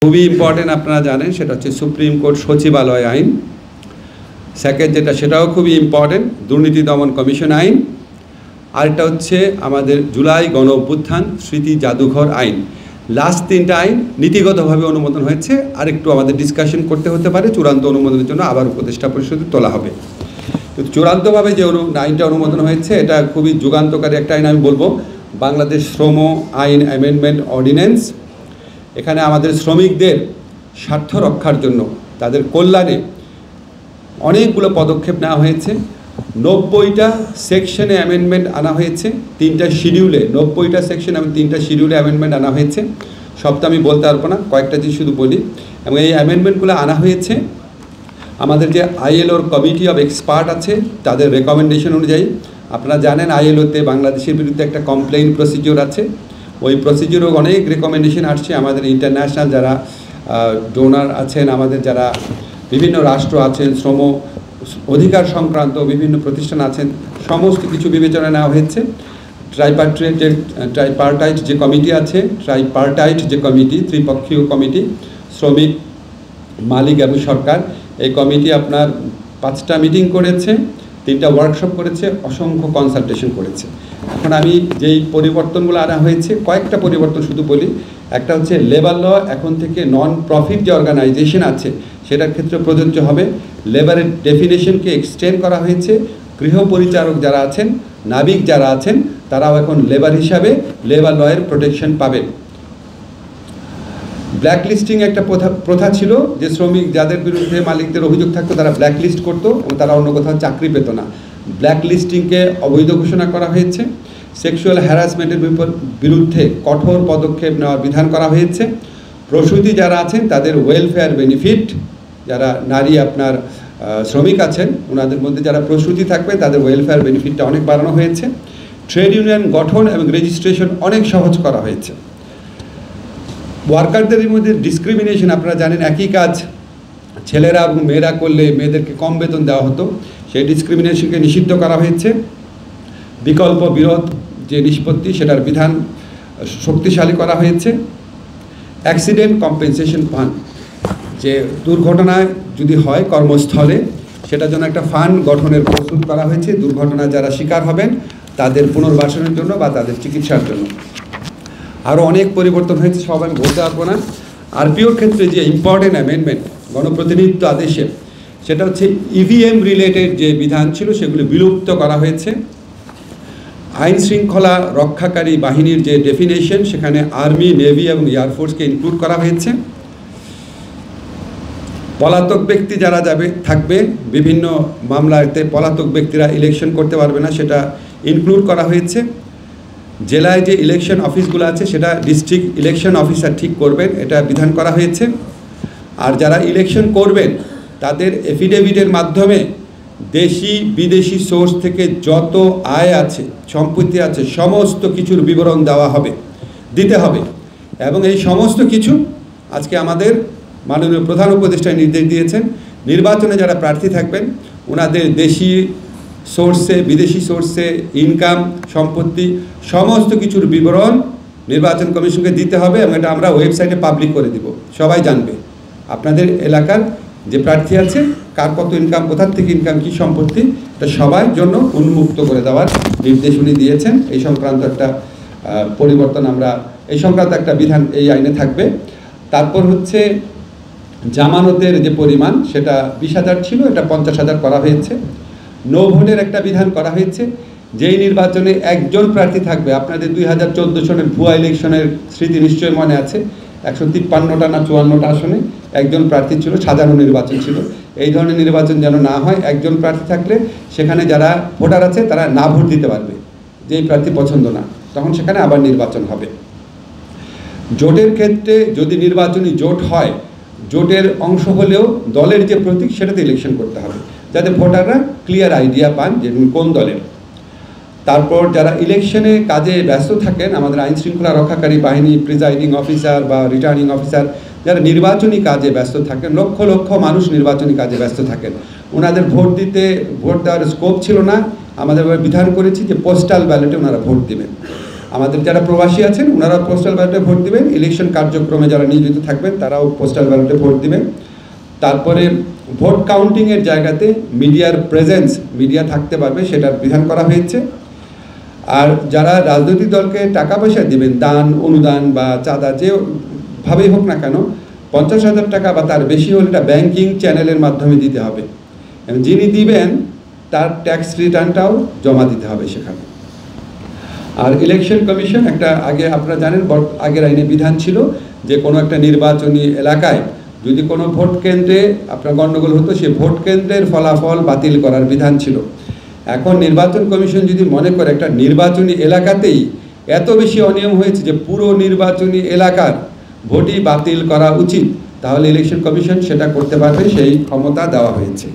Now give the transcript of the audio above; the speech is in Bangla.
খুবই ইম্পর্টেন্ট, আপনারা জানেন, সেটা হচ্ছে সুপ্রিম কোর্ট সচিবালয় আইন। সেকেন্ড যেটা, সেটাও খুবই ইম্পর্টেন্ট, দুর্নীতি দমন কমিশন আইন। আরেকটা হচ্ছে আমাদের জুলাই গণ অভ্যুত্থান স্মৃতি জাদুঘর আইন। লাস্ট তিনটা আইন নীতিগতভাবে অনুমোদন হয়েছে, আর একটু আমাদের ডিসকাশন করতে হতে পারে। চূড়ান্ত অনুমোদনের জন্য আবার উপদেষ্টা পরিষদে তোলা হবে। তো চূড়ান্তভাবে যে আইনটা অনুমোদন হয়েছে, এটা খুবই যুগান্তকারী একটা আইন। আমি বলবো বাংলাদেশ শ্রম আইন অ্যামেন্ডমেন্ট অর্ডিন্যান্স। এখানে আমাদের শ্রমিকদের স্বার্থ রক্ষার জন্য, তাদের কল্যাণে অনেকগুলো পদক্ষেপ নেওয়া হয়েছে। 90টা সেকশনে অ্যামেন্ডমেন্ট আনা হয়েছে, 3টা শিডিউলে। 90টা সেকশন এবং 3টা শিডিউলে অ্যামেন্ডমেন্ট আনা হয়েছে। সবটা আমি বলতে পারবো না, কয়েকটা জিনিস শুধু বলি। এবং এই অ্যামেন্ডমেন্টগুলো আনা হয়েছে আমাদের যে আইএলওর কমিটি অফ এক্সপার্ট আছে, তাদের রেকমেন্ডেশন অনুযায়ী। আপনারা জানেন আইএলওতে বাংলাদেশের বিরুদ্ধে একটা কমপ্লেইন প্রসিডিওর আছে। ওই প্রসিডিওরও অনেক রেকমেন্ডেশন আসছে। আমাদের ইন্টারন্যাশনাল যারা ডোনার আছেন, আমাদের যারা বিভিন্ন রাষ্ট্র আছেন, শ্রম অধিকার সংক্রান্ত বিভিন্ন প্রতিষ্ঠান আছেন, সমস্ত কিছু বিবেচনা নেওয়া হয়েছে। ট্রাইপার্টাইট যে কমিটি আছে, ত্রিপক্ষীয় কমিটি, শ্রমিক, মালিক এবং সরকার, এই কমিটি আপনার 5টা মিটিং করেছে, 3টা ওয়ার্কশপ করেছে, অসংখ্য কনসালটেশন করেছে। এখন আমি যেই পরিবর্তনগুলো আনা হয়েছে, কয়েকটা পরিবর্তন শুধু বলি। একটা হচ্ছে লেবার ল এখন থেকে নন প্রফিট যে অর্গানাইজেশন আছে সেটার ক্ষেত্রে প্রযোজ্য হবে। লেবারের ডেফিনেশনকে এক্সটেন্ড করা হয়েছে। গৃহ পরিচারক যারা আছেন, নাবিক যারা আছেন, তারাও এখন লেবার হিসাবে লেবার লয়ের প্রোটেকশন পাবেন। ব্ল্যাকলিস্টিং একটা প্রথা ছিল, যে শ্রমিক যাদের বিরুদ্ধে মালিকদের অভিযোগ থাকতো তারা ব্ল্যাকলিস্ট করতো এবং তারা অন্য কোথাও চাকরি পেত না। ব্ল্যাকলিস্টিংকে অবৈধ ঘোষণা করা হয়েছে। সেক্সুয়াল হ্যারাসমেন্টের বিরুদ্ধে কঠোর পদক্ষেপ নেওয়ার বিধান করা হয়েছে। প্রসূতি যারা আছেন তাদের ওয়েলফেয়ার বেনিফিট, যারা নারী আপনার শ্রমিক আছেন ওনাদের মধ্যে যারা প্রসূতি থাকবে তাদের ওয়েলফেয়ার বেনিফিটটা অনেক বাড়ানো হয়েছে। ট্রেড ইউনিয়ন গঠন এবং রেজিস্ট্রেশন অনেক সহজ করা হয়েছে। ওয়ার্কারদের মধ্যে ডিসক্রিমিনেশন, আপনারা জানেন একই কাজ ছেলেরা এবং মেয়েরা করলে মেয়েদেরকে কম বেতন দেওয়া হতো, সেই ডিসক্রিমিনেশনকে নিষিদ্ধ করা হয়েছে। বিকল্প বিরোধ যে নিষ্পত্তি, সেটার বিধান শক্তিশালী করা হয়েছে। অ্যাক্সিডেন্ট কম্পেনসেশন ফান্ড, যে দুর্ঘটনায় যদি হয় কর্মস্থলে, সেটার জন্য একটা ফান্ড গঠনের প্রস্তুত করা হয়েছে। দুর্ঘটনায় যারা শিকার হবেন তাদের পুনর্বাসনের জন্য বা তাদের চিকিৎসার জন্য। আরও অনেক পরিবর্তন হয়েছে, সব আমি বলতে পারবো না। আরপিওর ক্ষেত্রে যে ইম্পর্টেন্ট অ্যামেন্ডমেন্ট গণপ্রতিনিধিত্ব আদেশে, সেটা হচ্ছে ইভিএম রিলেটেড যে বিধান ছিল সেগুলি বিলুপ্ত করা হয়েছে। আইন শৃঙ্খলা রক্ষাকারী বাহিনীর যে ডেফিনেশন, সেখানে আর্মি, নেভি এবং এয়ারফোর্সকে ইনক্লুড করা হয়েছে। পলাতক ব্যক্তি যারা থাকবে বিভিন্ন মামলাতে, পলাতক ব্যক্তিরা ইলেকশন করতে পারবে না, সেটা ইনক্লুড করা হয়েছে। জেলায় যে ইলেকশন অফিসগুলো আছে সেটা ডিস্ট্রিক্ট ইলেকশন অফিসার ঠিক করবেন, এটা বিধান করা হয়েছে। আর যারা ইলেকশন করবেন তাদের এফিডেভিটের মাধ্যমে দেশি বিদেশি সোর্স থেকে যত আয় আছে, সম্পত্তি আছে, সমস্ত কিছুর বিবরণ দিতে হবে। এবং এই সমস্ত কিছু আজকে আমাদের মাননীয় প্রধান উপদেষ্টায় নির্দেশ দিয়েছেন। নির্বাচনে যারা প্রার্থী থাকবেন ওনাদের দেশি সোর্সে, বিদেশি সোর্সে ইনকাম, সম্পত্তি, সমস্ত কিছুর বিবরণ নির্বাচন কমিশনকে দিতে হবে এবং এটা আমরা ওয়েবসাইটে পাবলিক করে দিব। সবাই জানবে আপনাদের এলাকার যে প্রার্থী আছে কার কত ইনকাম, কোথার থেকে ইনকাম, কী সম্পত্তি, এটা সবার জন্য উন্মুক্ত করে দেওয়ার নির্দেশ উনি দিয়েছেন। এই সংক্রান্ত একটা পরিবর্তন, এই সংক্রান্ত একটা বিধান এই আইনে থাকবে। তারপর হচ্ছে জামানতের যে পরিমাণ, সেটা 20,000 ছিল, এটা 50,000 করা হয়েছে। নো ভোটের একটা বিধান করা হয়েছে। যেই নির্বাচনে একজন প্রার্থী থাকবে, আপনাদের 2014 সনের ভুয়া ইলেকশনের স্মৃতি নিশ্চয়ই মনে আছে, 153টা না 54টা আসনে একজন প্রার্থী ছিল, সাজানো নির্বাচন ছিল। এই ধরনের নির্বাচন যেন না হয়। একজন প্রার্থী থাকলে সেখানে যারা ভোটার আছে তারা না ভোট দিতে পারবে, যেই প্রার্থী পছন্দ না, তখন সেখানে আবার নির্বাচন হবে। জোটের ক্ষেত্রে যদি নির্বাচনী জোট হয়, জোটের অংশ হলেও দলের যে প্রতীক সেটাতে ইলেকশন করতে হবে, যাতে ভোটাররা ক্লিয়ার আইডিয়া পান যে কোন দলের। তারপর যারা ইলেকশনে কাজে ব্যস্ত থাকেন, আমাদের আইন শৃঙ্খলা রক্ষাকারী বাহিনী, প্রিজাইডিং অফিসার বা রিটার্নিং অফিসার, যারা নির্বাচনী কাজে ব্যস্ত থাকেন, লক্ষ লক্ষ মানুষ নির্বাচনী কাজে ব্যস্ত থাকেন, ওনাদের ভোট দেওয়ার স্কোপ ছিল না। আমাদের বিধান করেছি যে পোস্টাল ব্যালটে ওনারা ভোট দেবেন। আমাদের যারা প্রবাসী আছেন ওনারা পোস্টাল ব্যালটে ভোট দিবেন, ইলেকশন কার্যক্রমে যারা নিয়োজিত থাকবেন তারাও পোস্টাল ব্যালটে ভোট দিবেন। তারপরে ভোট কাউন্টিংয়ের জায়গাতে মিডিয়ার প্রেজেন্স, মিডিয়া থাকতে পারবে সেটার বিধান করা হয়েছে। আর যারা রাজনৈতিক দলকে টাকা পয়সা দিবেন, দান অনুদান বা চাঁদা যেভাবেই হোক না কেন, 50,000 টাকা বা তার বেশি হলে এটা ব্যাংকিং চ্যানেলের মাধ্যমে দিতে হবে এবং যিনি দিবেন তার ট্যাক্স রিটার্নটাও জমা দিতে হবে সেখানে। আর ইলেকশন কমিশন একটা আগে আপনারা জানেন আগের আইনে বিধান ছিল যে কোনো একটা নির্বাচনী এলাকায় যদি কোনো ভোট কেন্দ্রে আপনার গণ্ডগোল হতো সে ভোট কেন্দ্রের ফলাফল বাতিল করার বিধান ছিল। এখন নির্বাচন কমিশন যদি মনে করে একটা নির্বাচনী এলাকাতেই এত বেশি অনিয়ম হয়েছে যে পুরো নির্বাচনী এলাকার ভোটই বাতিল করা উচিত, তাহলে ইলেকশন কমিশন সেটা করতে পারবে, সেই ক্ষমতা দেওয়া হয়েছে।